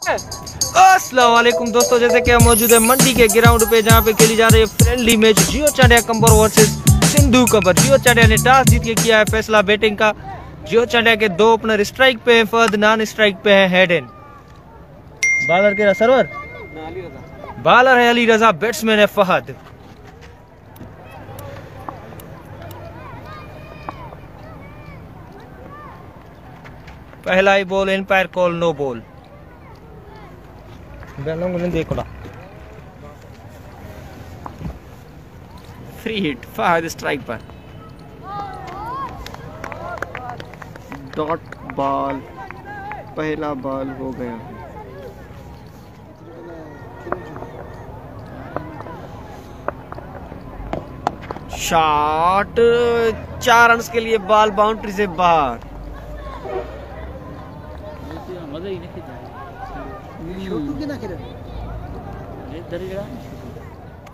अस्सलाम वालेकुम दोस्तों, जैसे कि हम मौजूद है मंडी के ग्राउंड पे जहाँ पे खेली जा रही है फ्रेंडली मैच जियो चांडिया कंबर वर्सेस सिंधु कबर। जियो चांडिया ने टॉस जीत के किया है फैसला बैटिंग का। जियो चांडिया के दो ओपनर स्ट्राइक पे हैं, फहद नॉन स्ट्राइक पे है हेडन। बॉलर के सर्वर बॉलर है अली रजा, बैट्समैन है फहद। पहला ही ball, umpire call no ball. देखो फ्री हिट, फहद स्ट्राइक पर। डॉट बॉल, पहला बॉल हो गया। शॉट 4 रन के लिए, बॉल बाउंड्री से बाहर।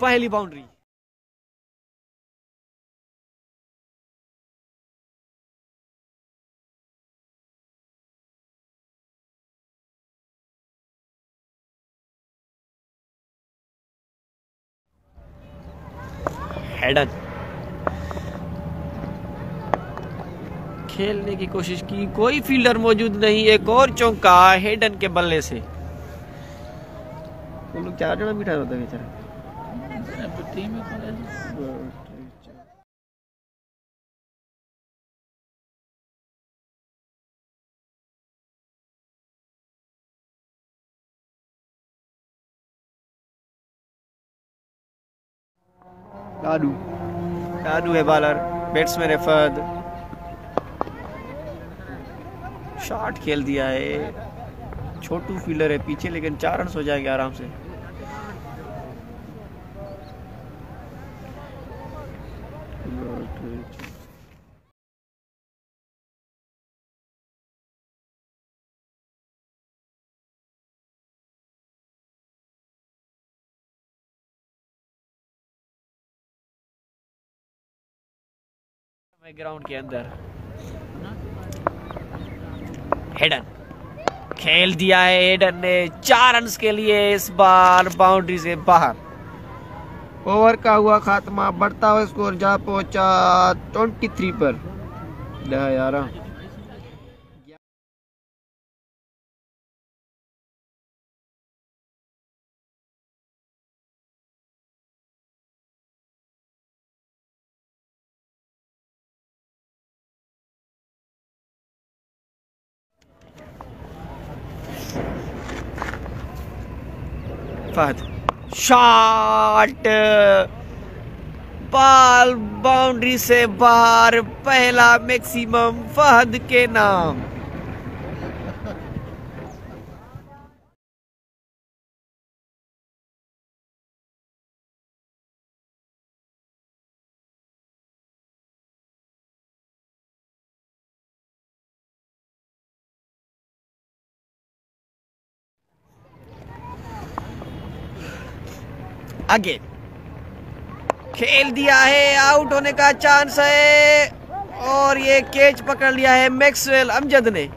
पहली बाउंड्री। हेडन खेलने की कोशिश की, कोई फील्डर मौजूद नहीं। एक और चौका हेडन के बल्ले से। वो लोग 4 जन बिठा होता है बेचारा। दादू है बॉलर, बैट्समैन है फहद। शॉट खेल दिया है, छोटू फील्डर है पीछे, लेकिन 4 रन हो जाएंगे आराम से। ग्राउंड के अंदर हेडन खेल दिया है, हेडन ने 4 रन के लिए। इस बार बाउंड्री से बाहर। ओवर का हुआ खात्मा, बढ़ता हुआ स्कोर जा पहुंचा 23 पर। यार फहद शॉट, बॉल बाउंड्री से बाहर। पहला मैक्सिमम फहद के नाम। आगे खेल दिया है, आउट होने का चांस है। और ये कैच पकड़ लिया है मैक्सवेल अमजद ने,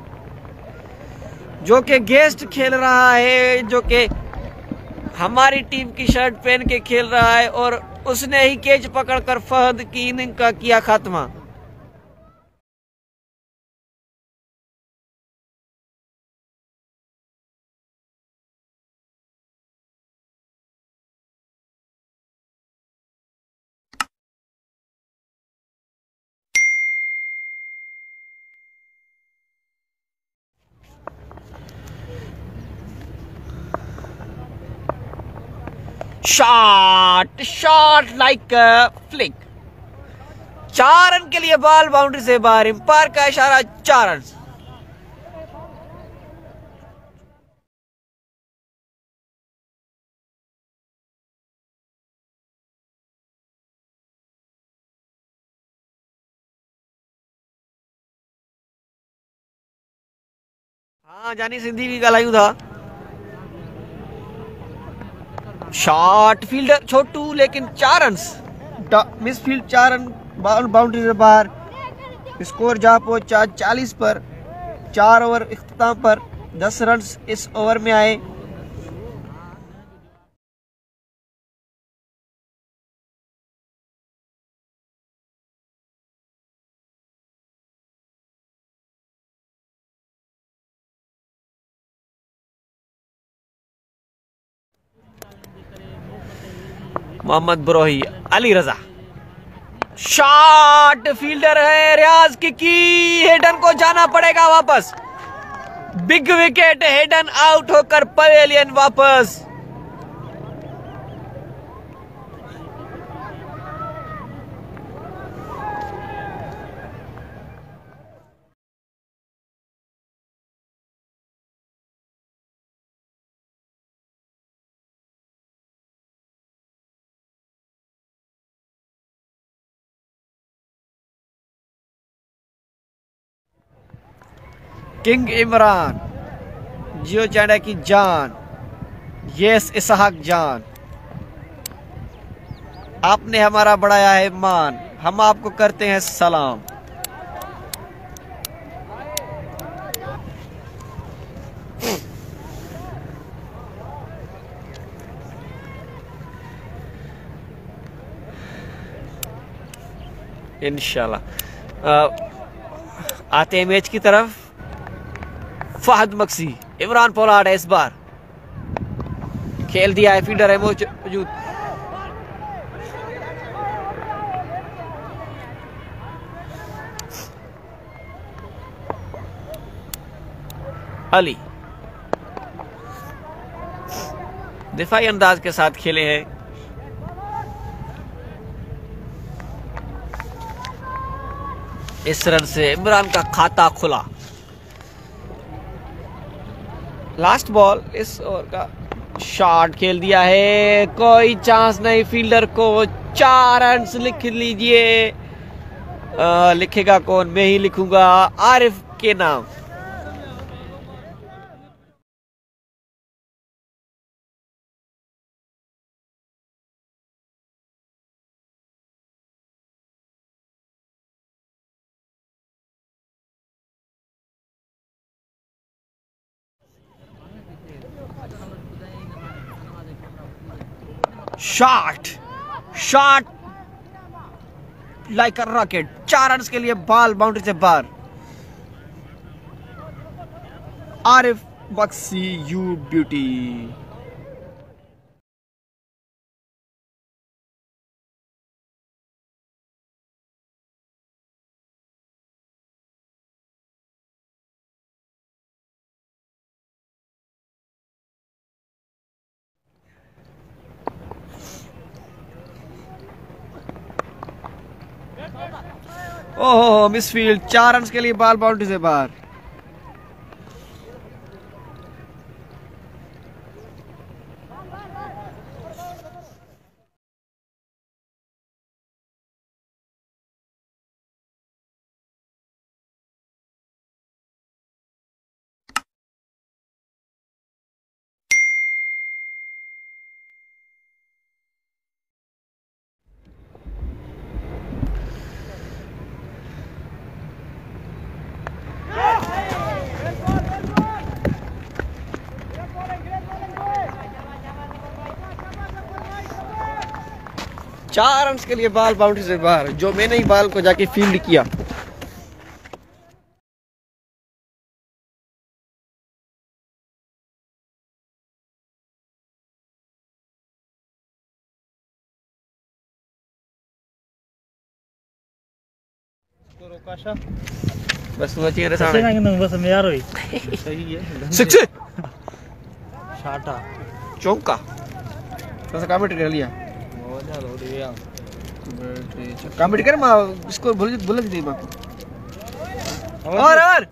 जो कि गेस्ट खेल रहा है, जो कि हमारी टीम की शर्ट पहन के खेल रहा है। और उसने ही कैच पकड़कर फहद की इनिंग का किया खात्मा। Shot like flick. 4 रन के लिए, बॉल बाउंड्री से बाहर। एम्पायर का इशारा, 4 रन। हाँ, जानी सिंधी भी गलायू था। शॉट फील्डर छोटू, लेकिन 4 run miss field, 4 run boundary से बाहर। स्कोर जा पहुंचा 40 पर। 4 ओवर इख्तिताम पर 10 रन इस ओवर में आए। मोहम्मद ब्रोही, अली रजा, शॉट, फील्डर है रियाज की हेडन को जाना पड़ेगा वापस। बिग विकेट, हेडन आउट होकर पवेलियन वापस। किंग इमरान, जियो चांडा की जान, यस इसहाक जान, आपने हमारा बढ़ाया है मान, हम आपको करते हैं सलाम। इंशाल्लाह आते हैं मैच की तरफ। फहद मक्सी, इमरान पोलार्ड है इस बार, खेल दिया है, फील्डर है मौजूद। अली दिफाई अंदाज के साथ खेले हैं। इस रन से इमरान का खाता खुला। लास्ट बॉल इस ओवर का, शॉट खेल दिया है, कोई चांस नहीं फील्डर को। 4 रन लिख लीजिए। लिखेगा कौन? मैं ही लिखूंगा, आरिफ के नाम। Shot, shot like a rocket. 4 run के लिए बॉल बाउंड्री से बाहर। Arif Bakshi, you beauty. ओहो मिसफील्ड। 4 रन के लिए बॉल बाउंड्री से बाहर। चार रन के लिए बॉल बाउंड्री से बाहर, जो मैंने ही बॉल को जाके फील्ड किया। बस बस यार सही है। सिक्स शाटा चौका तो कमेंट कर लिया। कमेंट कर मां इसको बोल दी मां और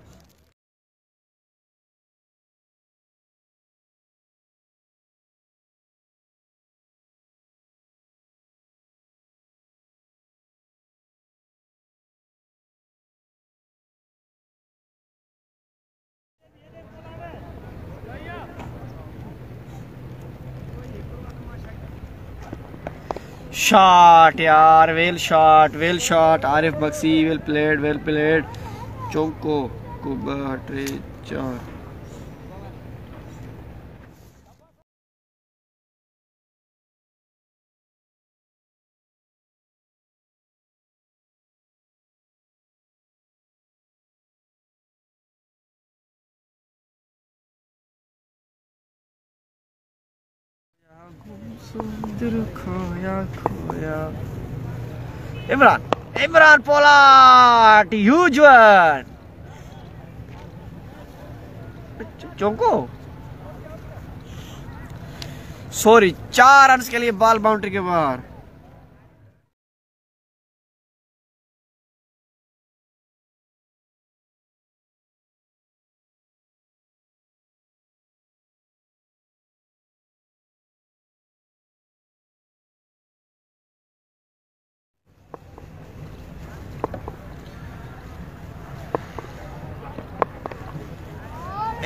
शॉट यार, well shot Arif Bakshi, well played चौको को 4। सुंदर खोया खोया। Imran Pollard, huge one. चौको, सॉरी, 4 रन के लिए बॉल बाउंड्री के बाहर।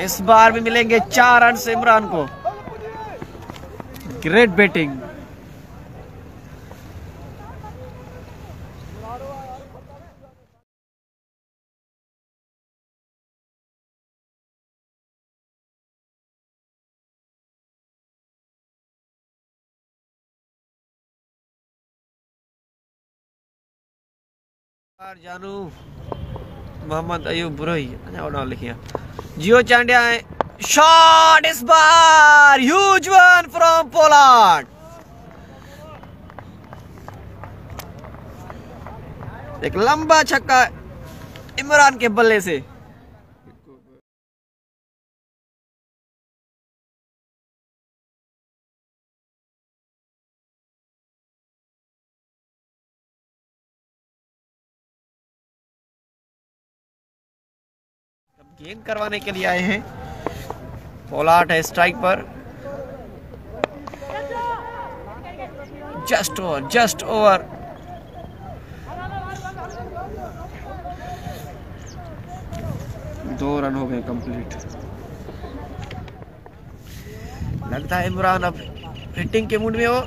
इस बार भी मिलेंगे 4 रन से इमरान को। Great batting. जानू मोहम्मद अयूब बुरई लिखिया। जियो चांडिया है। शॉट इस बार, ह्यूज वन फ्रॉम पोलार्ड। एक लंबा छक्का इमरान के बल्ले से। गेंद करवाने के लिए आए हैं। पोलार्ड है स्ट्राइक पर। Just over. दो रन हो गए कंप्लीट। लगता है इमरान अब हिटिंग के मूड में हो।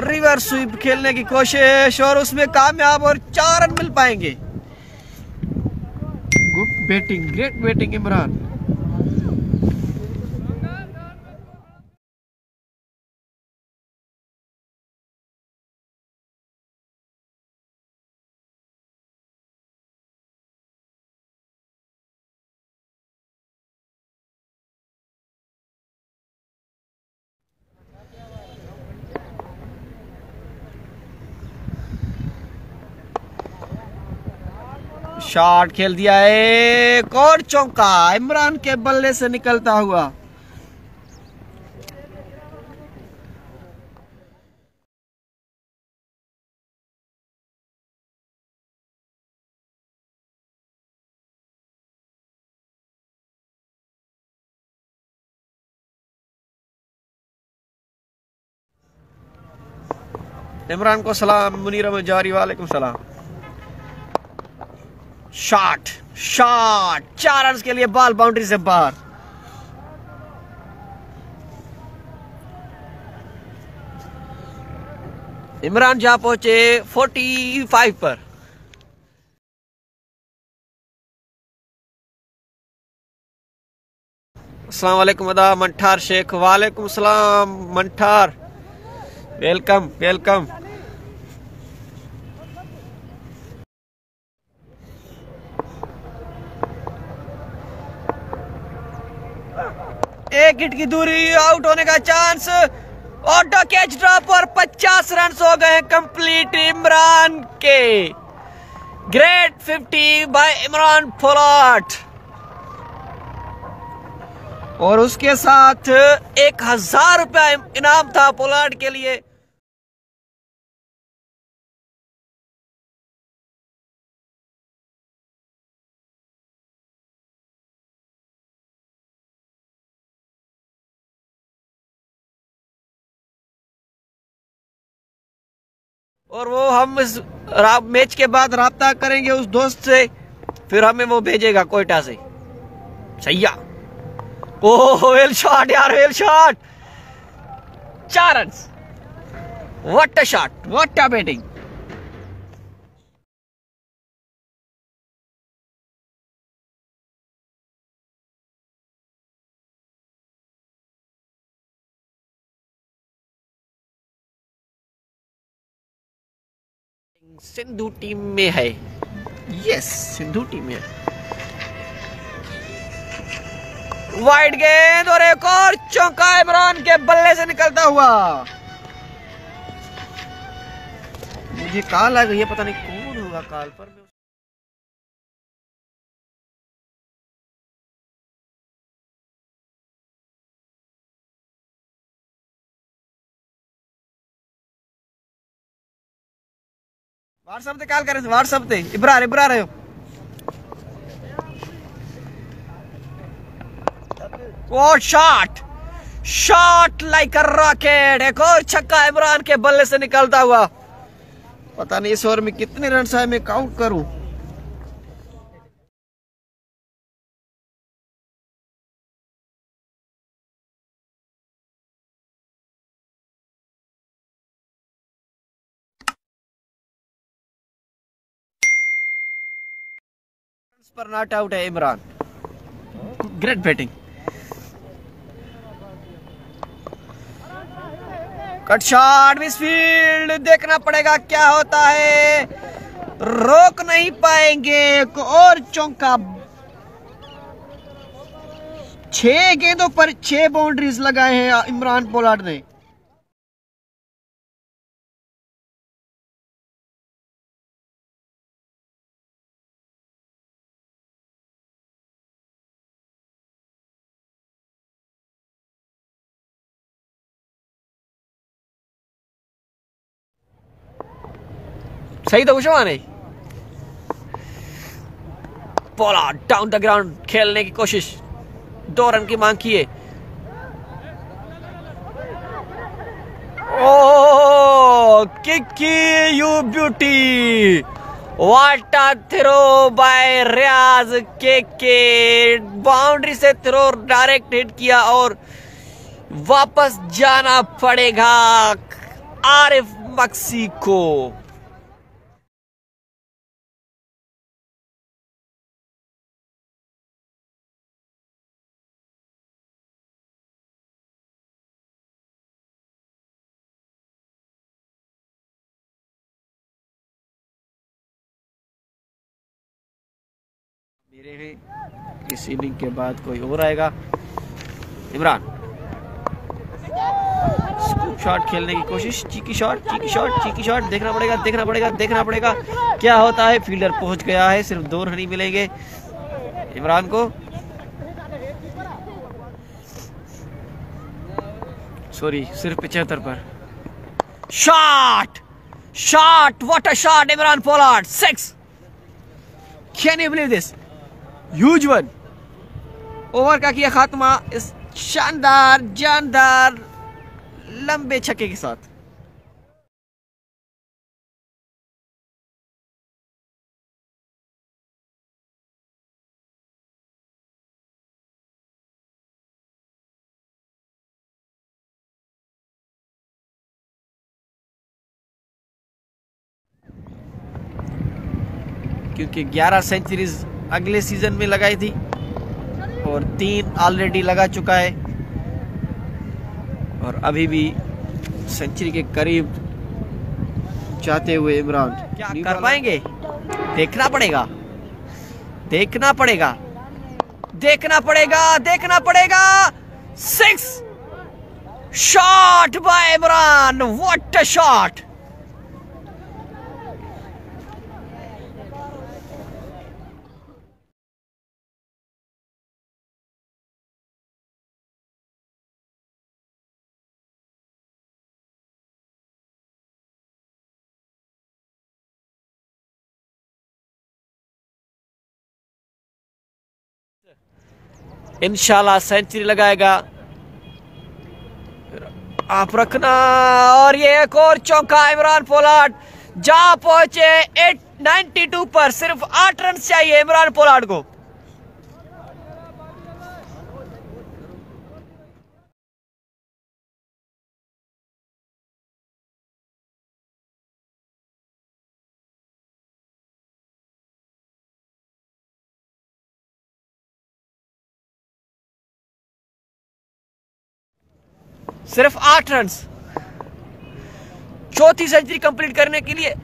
रिवर्स स्वीप खेलने की कोशिश और उसमें कामयाब, और 4 रन मिल पाएंगे। Good batting, great batting Imran. Shot खेल दिया है, एक और चौका इमरान के बल्ले से निकलता हुआ। इमरान को सलाम, मुनीर अहमद जारी वालेकुम सलाम। शॉट 4 रन के लिए बॉल बाउंड्री से बाहर। इमरान जहां पहुंचे 45 पर। अस्सलाम वालेकुम अदा मंठार शेख। वालेकुम सलाम मंठार, वेलकम वेलकम। एक हिट की दूरी, आउट होने का चांस। ऑटो कैच ड्रॉप और 50 रन हो गए कंप्लीट इमरान के। Great 50 by Imran Pollard. और उसके साथ 1000 रुपया इनाम था पोलार्ड के लिए। और वो हम इस मैच के बाद राब्ता करेंगे उस दोस्त से, फिर हमें वो भेजेगा कोयटा से। सैया, ओह वेल शॉट यार, well shot. 4 run. What a shot, what a batting. Sindhu team में है। यस, सिंधु टीम में है। वाइड गेंद और एक और चौका इमरान के बल्ले से निकलता हुआ। मुझे कॉल आ गई है, पता नहीं कौन होगा कॉल पर। व्हाट्सएप पे कॉल करे, व्हाट्सएप पे इब्रार रहे हो। वो शॉट लाइक अ रॉकेट। एक और छक्का इमरान के बल्ले से निकलता हुआ। पता नहीं इस ओवर में कितने रन आए, मैं काउंट करूं। पर नॉट आउट है Imran. Great batting. Cut shot misfield, देखना पड़ेगा क्या होता है। रोक नहीं पाएंगे। और चौका। 6 गेंदों पर 6 बाउंड्रीज लगाए हैं इमरान पोलार्ड ने। सही तो कुछ नहीं। पोलार्ड डाउन द ग्राउंड खेलने की कोशिश, 2 रन की मांग किए। ओ किकी you beauty, what a throw by Riyaz के। बाउंड्री से थ्रो डायरेक्ट हिट किया और वापस जाना पड़ेगा आरिफ मक्सी को। मेरे में इस इनिंग के बाद कोई और आएगा। इमरान स्कूप शॉट खेलने की कोशिश, चीकी शॉट। देखना पड़ेगा क्या होता है। फील्डर पहुंच गया है, सिर्फ 2 रन ही मिलेंगे इमरान को। सॉरी, सिर्फ 75 पर। Shot what a shot Imran Pollard, 6। Can you believe this? Huge one. Over का किया खात्मा इस शानदार जानदार लंबे छक्के के साथ। क्योंकि 11 सेंचुरीज अगले सीजन में लगाई थी और 3 ऑलरेडी लगा चुका है और अभी भी सेंचुरी के करीब जाते हुए इमरान क्या कर पाएंगे। देखना पड़ेगा। 6 shot bye Imran, what a shot. इंशाल्लाह सेंचुरी लगाएगा। आप रखना। और ये एक और चौका इमरान पोलार्ड जा पहुंचे 892 पर। सिर्फ 8 रन चाहिए इमरान पोलार्ड को। सिर्फ 8 रन। चौथी सेंचुरी कंप्लीट करने के लिए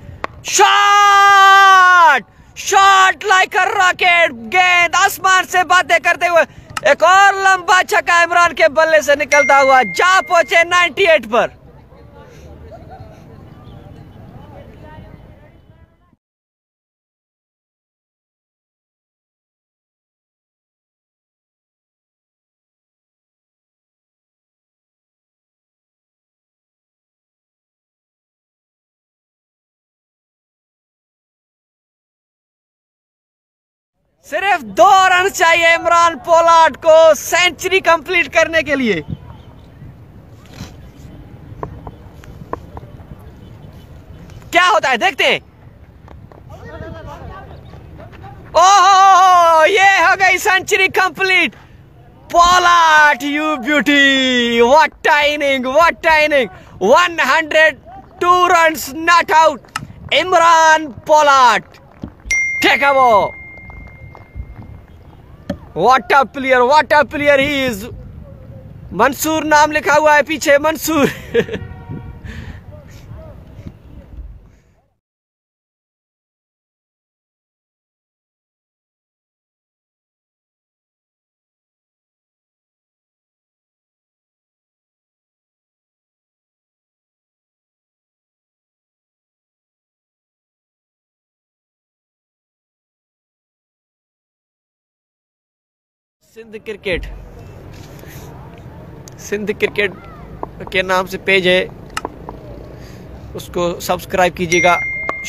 शॉट लाइक अ रॉकेट। गेंद आसमान से बातें करते हुए एक और लंबा छक्का इमरान के बल्ले से निकलता हुआ जा पहुंचे 98 पर। सिर्फ 2 रन चाहिए इमरान पोलार्ड को सेंचुरी कंप्लीट करने के लिए। क्या होता है देखते हैं। ओहो, ये हो गई century complete. Pollard you beauty, what inning, what inning. 102 runs not out. Imran Pollard take a वो। What a player he is। Mansoor नाम लिखा हुआ है पीछे, मंसूर। सिंध क्रिकेट के नाम से पेज है, उसको सब्सक्राइब कीजिएगा।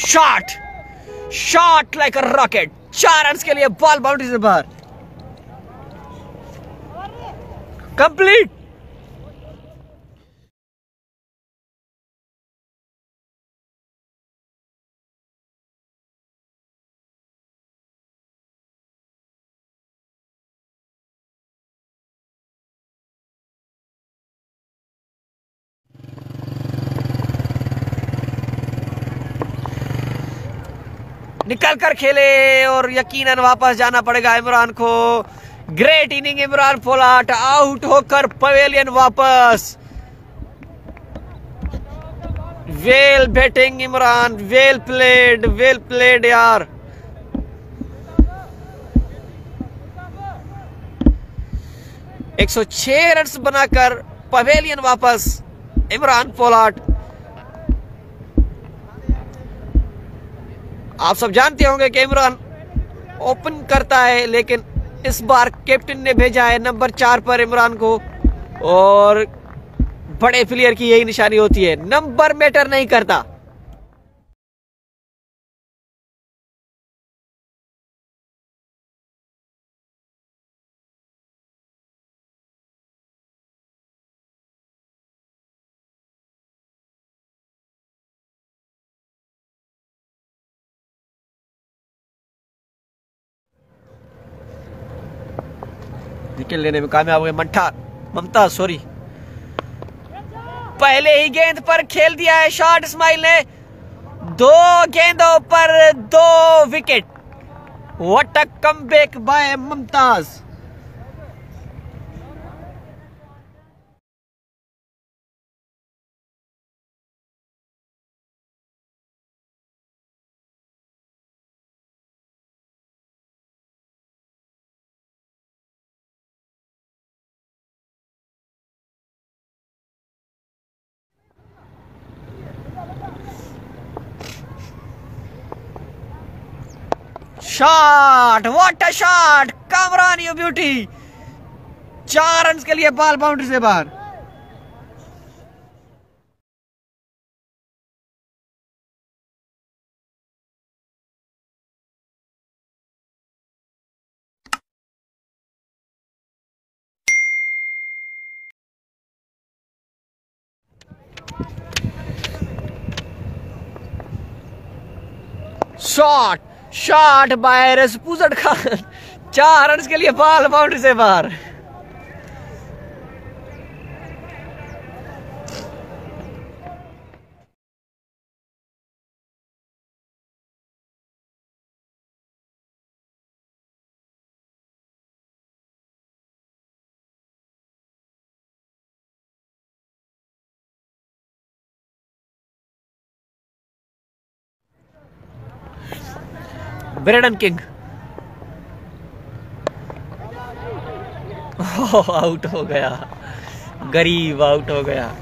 Shot like a rocket. 4 run के लिए बॉल बाउंड्री से बाहर। कंप्लीट। निकल कर खेले और यकीनन वापस जाना पड़ेगा इमरान को। Great inning Imran Pollard, out होकर पवेलियन वापस। Well batting Imran, well played यार। एक 106 रन बनाकर पवेलियन वापस इमरान पोलार्ड। आप सब जानते होंगे कि इमरान ओपन करता है, लेकिन इस बार कैप्टन ने भेजा है नंबर 4 पर इमरान को। और बड़े प्लेयर की यही निशानी होती है, नंबर मैटर नहीं करता। विकेट लेने में कामयाब हुए ममताज सॉरी। पहले ही गेंद पर खेल दिया है शॉट इस्माइल ने। 2 गेंदों पर 2 wicket. What a comeback by Mumtaz. Shot, what a shot, Kamran you beauty. 4 run के लिए बॉल बाउंड्री से बाहर। शॉट बाय रसूल खान। 4 रन के लिए बॉल बाउंड्री से बाहर। Brydon king. ओह आउट हो गया, गरीब आउट हो गया।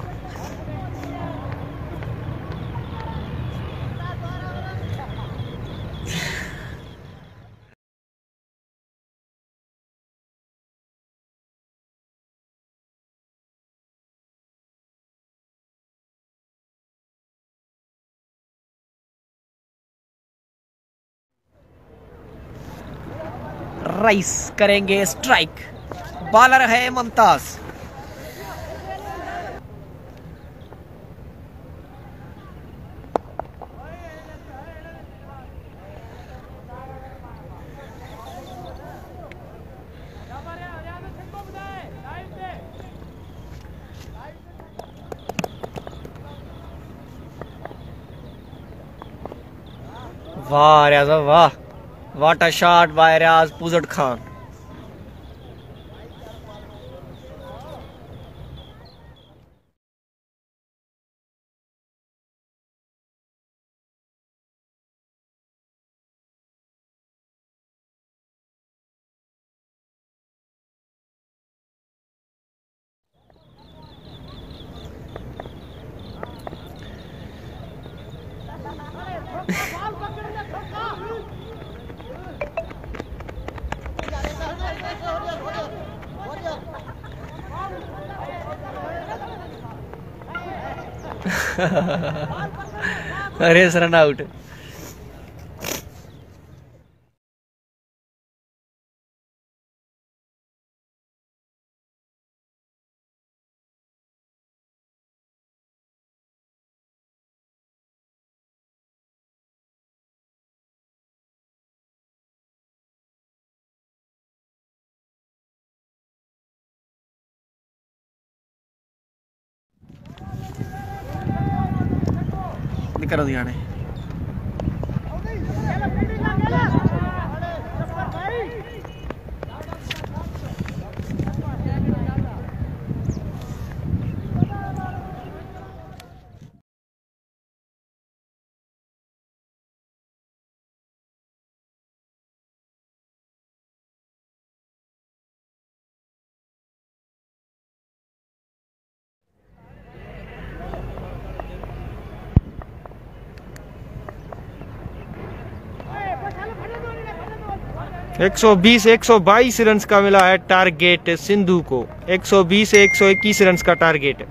राइस करेंगे स्ट्राइक, बॉलर है मुमताज। वाह रियाज वाह, व्हाट अ शॉट बाय रियाज पुजट खान। अरे रन आउट। करो दिया ने एक 122 रन का मिला है टारगेट सिंधु को। 120 से 121 रन का टारगेट।